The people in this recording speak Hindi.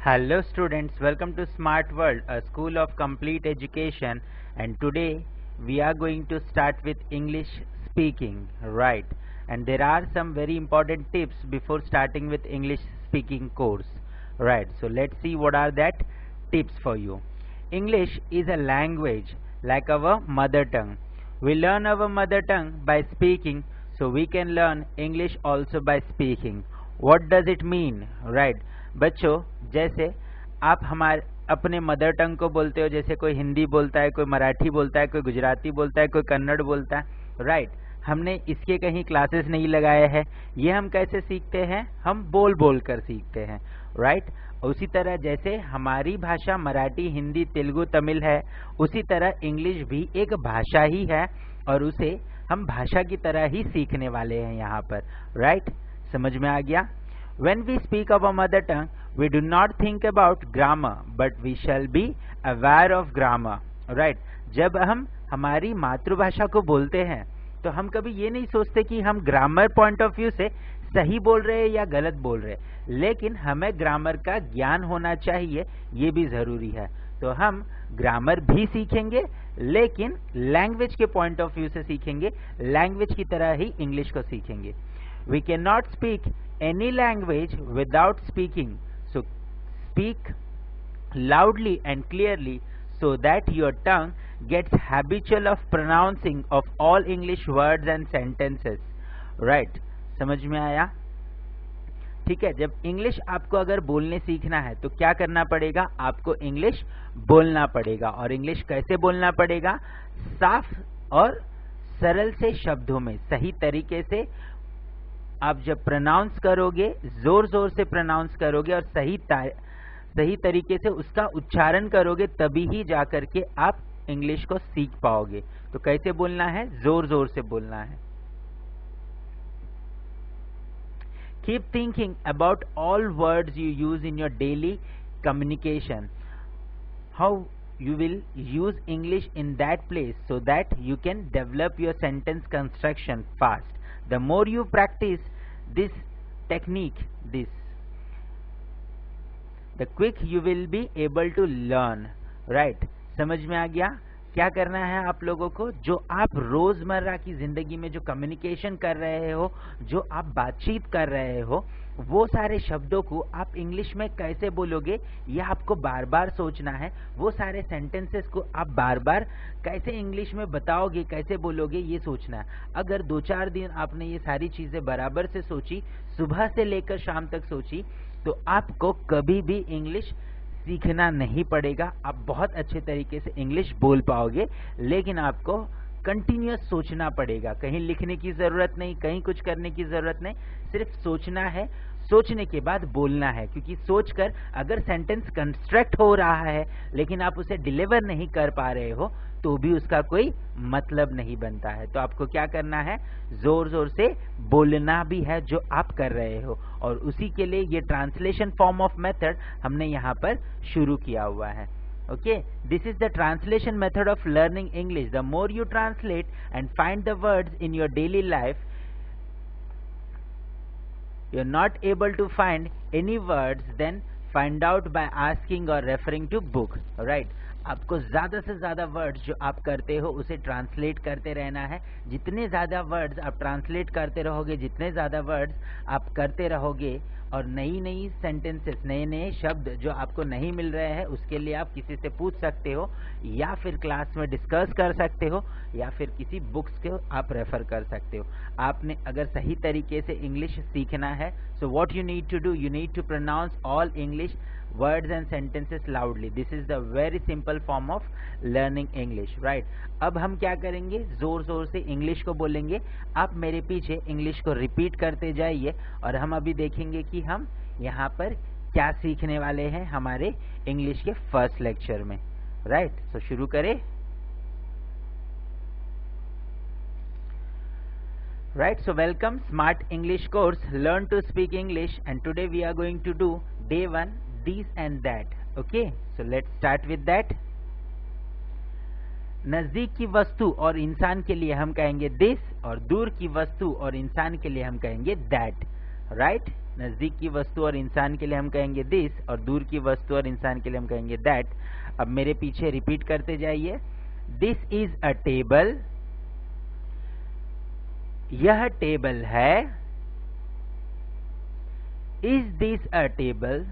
Hello students, welcome to Smart World, a school of complete education, and today we are going to start with English speaking, right? And there are some very important tips before starting with English speaking course, right? So let's see what are that tips for you. English is a language like our mother tongue. We learn our mother tongue by speaking, so we can learn English also by speaking. What does it mean, right? बच्चों, जैसे आप हमारे अपने मदर टंग को बोलते हो, जैसे कोई हिंदी बोलता है, कोई मराठी बोलता है, कोई गुजराती बोलता है, कोई कन्नड़ बोलता है, राइट? हमने इसके कहीं क्लासेस नहीं लगाए हैं। ये हम कैसे सीखते हैं? हम बोल बोल कर सीखते हैं, राइट? उसी तरह जैसे हमारी भाषा मराठी, हिंदी, तेलुगु, तमिल है, उसी तरह इंग्लिश भी एक भाषा ही है और उसे हम भाषा की तरह ही सीखने वाले हैं यहाँ पर, राइट? समझ में आ गया? When we speak our mother tongue, we do not think about grammar, but we shall be aware of grammar, right? जब हम हमारी मातृभाषा को बोलते हैं तो हम कभी ये नहीं सोचते कि हम ग्रामर पॉइंट ऑफ व्यू से सही बोल रहे हैं या गलत बोल रहे हैं, लेकिन हमें ग्रामर का ज्ञान होना चाहिए, ये भी जरूरी है। तो हम ग्रामर भी सीखेंगे, लेकिन लैंग्वेज के पॉइंट ऑफ व्यू से सीखेंगे, लैंग्वेज की तरह ही इंग्लिश को सीखेंगे। We cannot speak any language without speaking. So speak loudly and clearly so that your tongue gets habitual of pronouncing of all English words and sentences. Right? समझ में आया? ठीक है, जब इंग्लिश आपको अगर बोलने सीखना है तो क्या करना पड़ेगा? आपको इंग्लिश बोलना पड़ेगा। और इंग्लिश कैसे बोलना पड़ेगा? साफ और सरल से शब्दों में, सही तरीके से। आप जब प्रोनाउंस करोगे, जोर जोर से प्रोनाउंस करोगे और सही तरीके से उसका उच्चारण करोगे, तभी ही जाकर के आप इंग्लिश को सीख पाओगे। तो कैसे बोलना है? जोर जोर से बोलना है। Keep thinking about all words you use in your daily communication, how you will use English in that place so that you can develop your sentence construction fast. The more you practice this technique, the quick you will be able to learn, right? समझ में आ गया? क्या करना है आप लोगों को? जो आप रोजमर्रा की जिंदगी में जो कम्युनिकेशन कर रहे हो, जो आप बातचीत कर रहे हो, वो सारे शब्दों को आप इंग्लिश में कैसे बोलोगे, यह आपको बार बार सोचना है। वो सारे सेंटेंसेस को आप बार बार कैसे इंग्लिश में बताओगे, कैसे बोलोगे, ये सोचना है। अगर 2-4 दिन आपने ये सारी चीजें बराबर से सोची, सुबह से लेकर शाम तक सोची, तो आपको कभी भी इंग्लिश सीखना नहीं पड़ेगा। आप बहुत अच्छे तरीके से इंग्लिश बोल पाओगे, लेकिन आपको कंटिन्यूअस सोचना पड़ेगा। कहीं लिखने की जरूरत नहीं, कहीं कुछ करने की जरूरत नहीं, सिर्फ सोचना है। सोचने के बाद बोलना है, क्योंकि सोचकर अगर सेंटेंस कंस्ट्रक्ट हो रहा है लेकिन आप उसे डिलीवर नहीं कर पा रहे हो, तो भी उसका कोई मतलब नहीं बनता है। तो आपको क्या करना है? जोर जोर से बोलना भी है जो आप कर रहे हो, और उसी के लिए ये ट्रांसलेशन फॉर्म ऑफ मेथड हमने यहाँ पर शुरू किया हुआ है। Okay, this is the translation method of learning English. The more you translate and find the words in your daily life, you're not able to find any words, then find out by asking or referring to book, right? आपको ज्यादा से ज्यादा वर्ड्स जो आप करते हो उसे ट्रांसलेट करते रहना है। जितने ज्यादा वर्ड्स आप ट्रांसलेट करते रहोगे, जितने ज्यादा वर्ड्स आप करते रहोगे, और नई नई सेंटेंसेस, नए नए शब्द जो आपको नहीं मिल रहे हैं, उसके लिए आप किसी से पूछ सकते हो, या फिर क्लास में डिस्कस कर सकते हो, या फिर किसी बुक्स को आप रेफर कर सकते हो। आपने अगर सही तरीके से इंग्लिश सीखना है, so what you need to do, you need to pronounce all English words and sentences loudly. This is the very simple form of learning English, right? अब हम क्या करेंगे? जोर जोर से इंग्लिश को बोलेंगे। आप मेरे पीछे इंग्लिश को रिपीट करते जाइए, और हम अभी देखेंगे कि हम यहाँ पर क्या सीखने वाले हैं हमारे इंग्लिश के फर्स्ट लेक्चर में, राइट? तो शुरू करें। Right, so welcome Smart English course, learn to speak English, and today we are going to do day 1, this and that. Okay, so let's start with that. नजदीक की वस्तु और इंसान के लिए हम कहेंगे this, और दूर की वस्तु और इंसान के लिए हम कहेंगे that, right? नजदीक की वस्तु और इंसान के लिए हम कहेंगे दिस, और दूर की वस्तु और इंसान के लिए हम कहेंगे दैट। अब मेरे पीछे रिपीट करते जाइए। दिस इज अ टेबल, यह टेबल है। Is this a table,